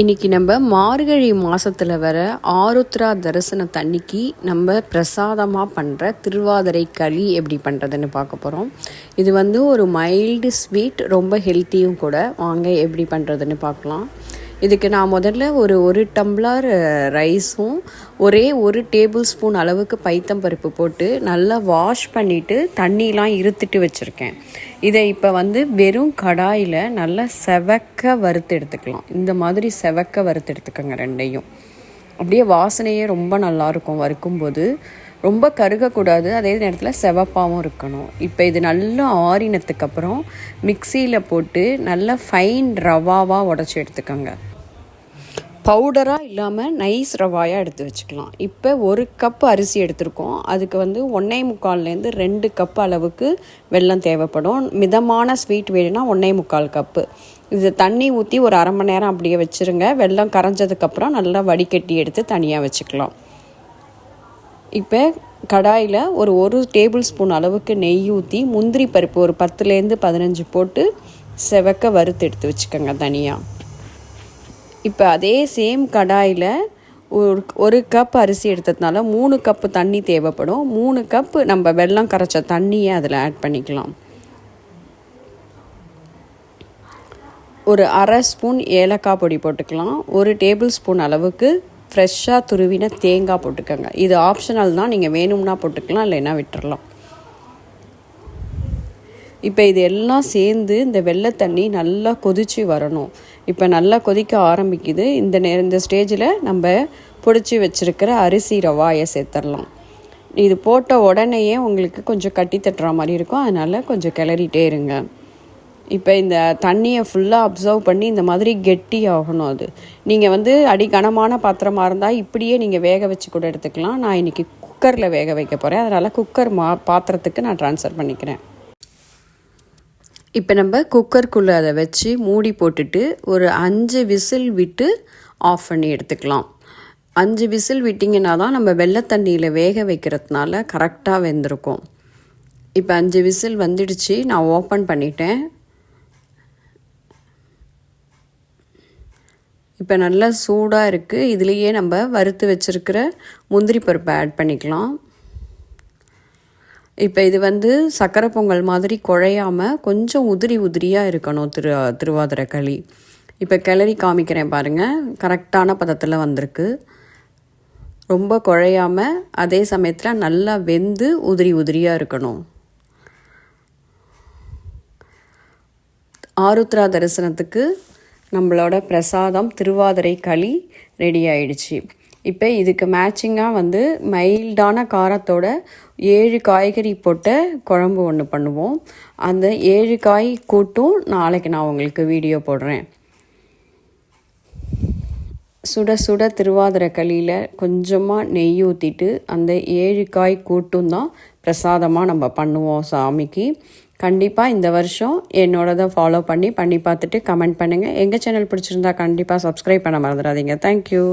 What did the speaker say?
இன்றைக்கி நம்ம மார்கழி மாதத்தில் வர ஆருத்ரா தரிசன தண்ணிக்கு நம்ம பிரசாதமாக பண்ணுற திருவாதிரை களி எப்படி பண்ணுறதுன்னு பார்க்க போகிறோம். இது ஒரு மைல்டு ஸ்வீட், ரொம்ப ஹெல்த்தியும் கூட. வாங்க எப்படி பண்ணுறதுன்னு பார்க்கலாம். இதுக்கு நான் முதல்ல ஒரு டம்ளர் ரைஸும் ஒரு டேபிள் ஸ்பூன் அளவுக்கு பைத்தம்பருப்பு போட்டு நல்லா வாஷ் பண்ணிவிட்டு தண்ணிலாம் இருத்துட்டு வச்சுருக்கேன். இதை இப்போ வெறும் கடாயில் நல்லா செவக்க வறுத்து எடுத்துக்கலாம். இந்த மாதிரி செவக்க வறுத்து எடுத்துக்கோங்க ரெண்டையும். அப்படியே வாசனையே ரொம்ப நல்லாயிருக்கும் வறுக்கும்போது. ரொம்ப கருகக்கூடாது, அதே நேரத்தில் செவப்பாகவும் இருக்கணும். இப்போ இது நல்லா ஆறினத்துக்கப்புறம் மிக்சியில் போட்டு நல்லா ஃபைன் ரவாவாக உடச்சி எடுத்துக்கோங்க. பவுடராக இல்லாமல் நைஸ் ரவாயாக எடுத்து வச்சுக்கலாம். இப்போ 1 கப் அரிசி எடுத்துருக்கோம். அதுக்கு 1.25லேருந்து 2 கப் அளவுக்கு வெல்லம் தேவைப்படும். மிதமான ஸ்வீட் வேணும்னா 1.25 கப்பு. இது தண்ணி ஊற்றி ஒரு அரை மணி நேரம் அப்படியே வச்சுருங்க. வெல்லம் கரைஞ்சதுக்கப்புறம் நல்லா வடிகட்டி எடுத்து தனியாக வச்சுக்கலாம். இப்போ கடாயில் ஒரு டேபிள் ஸ்பூன் அளவுக்கு நெய் ஊற்றி முந்திரி பருப்பு ஒரு 10லேருந்து 15 போட்டு செவக்க வறுத்து எடுத்து வச்சுக்கோங்க தனியாக. இப்போ அதே சேம் கடாயில் ஒரு கப் அரிசி எடுத்ததுனால 3 கப்பு தண்ணி தேவைப்படும். 3 கப்பு நம்ம வெல்லம் கரைச்ச தண்ணியை அதில் ஆட் பண்ணிக்கலாம். ஒரு அரை ஸ்பூன் ஏலக்காய் பொடி போட்டுக்கலாம். 1 டேபிள் ஸ்பூன் அளவுக்கு ஃப்ரெஷ்ஷாக துருவின தேங்காய் போட்டுக்கோங்க. இது ஆப்ஷனல் தான், நீங்கள் வேணும்னா போட்டுக்கலாம், இல்லைன்னா விட்டுறலாம். இப்போ இது எல்லாம் சேர்ந்து இந்த வெள்ளை தண்ணி நல்லா கொதித்து வரணும். இப்போ நல்லா கொதிக்க ஆரம்பிக்குது. இந்த ஸ்டேஜில் நம்ம பொடிச்சு வச்சுருக்கிற அரிசி ரவாயை சேர்த்துடலாம். இது போட்ட உடனேயே உங்களுக்கு கொஞ்சம் கட்டி தட்டுற மாதிரி இருக்கும், அதனால் கொஞ்சம் கிளறிட்டே இருங்க. இப்போ இந்த தண்ணியை ஃபுல்லாக அப்சர்வ் பண்ணி இந்த மாதிரி கெட்டி ஆகணும். அது நீங்கள் அடிகனமான பாத்திரமாக இருந்தால் இப்படியே நீங்கள் வேக வச்சு கூட எடுத்துக்கலாம். நான் இன்றைக்கி குக்கரில் வேக வைக்க போகிறேன், அதனால் குக்கர் பாத்திரத்துக்கு நான் ட்ரான்ஸ்ஃபர் பண்ணிக்கிறேன். இப்போ நம்ம குக்கருக்குள்ளே அதை வச்சு மூடி போட்டுட்டு ஒரு 5 விசில் விட்டு ஆஃப் பண்ணி எடுத்துக்கலாம். 5 விசில் விட்டிங்கன்னா தான் நம்ம வெள்ளை தண்ணியில் வேக வைக்கிறதுனால கரெக்டாக வெந்திருக்கும். இப்போ 5 விசில் வந்துடுச்சு. நான் ஓப்பன் பண்ணிட்டேன். இப்போ நல்லா சூடாக இருக்குது. இதுலேயே நம்ம வறுத்து வச்சுருக்கிற முந்திரி பருப்பை ஆட் பண்ணிக்கலாம். இப்போ இது சக்கரை பொங்கல் மாதிரி குழையாமல் கொஞ்சம் உதிரியாக இருக்கணும் திருவாதிரை களி. இப்போ கிளறி காமிக்கிறேன் பாருங்கள், கரெக்டான பதத்தில் வந்திருக்கு. ரொம்ப குழையாமல் அதே சமயத்தில் நல்லா வெந்து உதிரியாக இருக்கணும். ஆருத்ரா தரிசனத்துக்கு நம்மளோட பிரசாதம் திருவாதிரை களி ரெடி ஆயிடுச்சு. இப்போ இதுக்கு மேட்சிங்காக மைல்டான காரத்தோட 7 காய்கறி போட்ட குழம்பு ஒன்று பண்ணுவோம். அந்த 7 காய் கூட்டும் நாளைக்கு நான் உங்களுக்கு வீடியோ போடுறேன். சுட சுட திருவாதிரை களியில் கொஞ்சமாக நெய் ஊற்றிட்டு அந்த 7 காய் கூட்டும் தான் பிரசாதமாக நம்ம பண்ணுவோம் சாமிக்கு. கண்டிப்பாக இந்த வருஷம் என்னோடதை ஃபாலோ பண்ணி பார்த்துட்டு கமெண்ட் பண்ணுங்கள். எங்கள் சேனல் பிடிச்சிருந்தா கண்டிப்பாக சப்ஸ்கிரைப் பண்ண மறந்துடாதீங்க. தேங்க்யூ.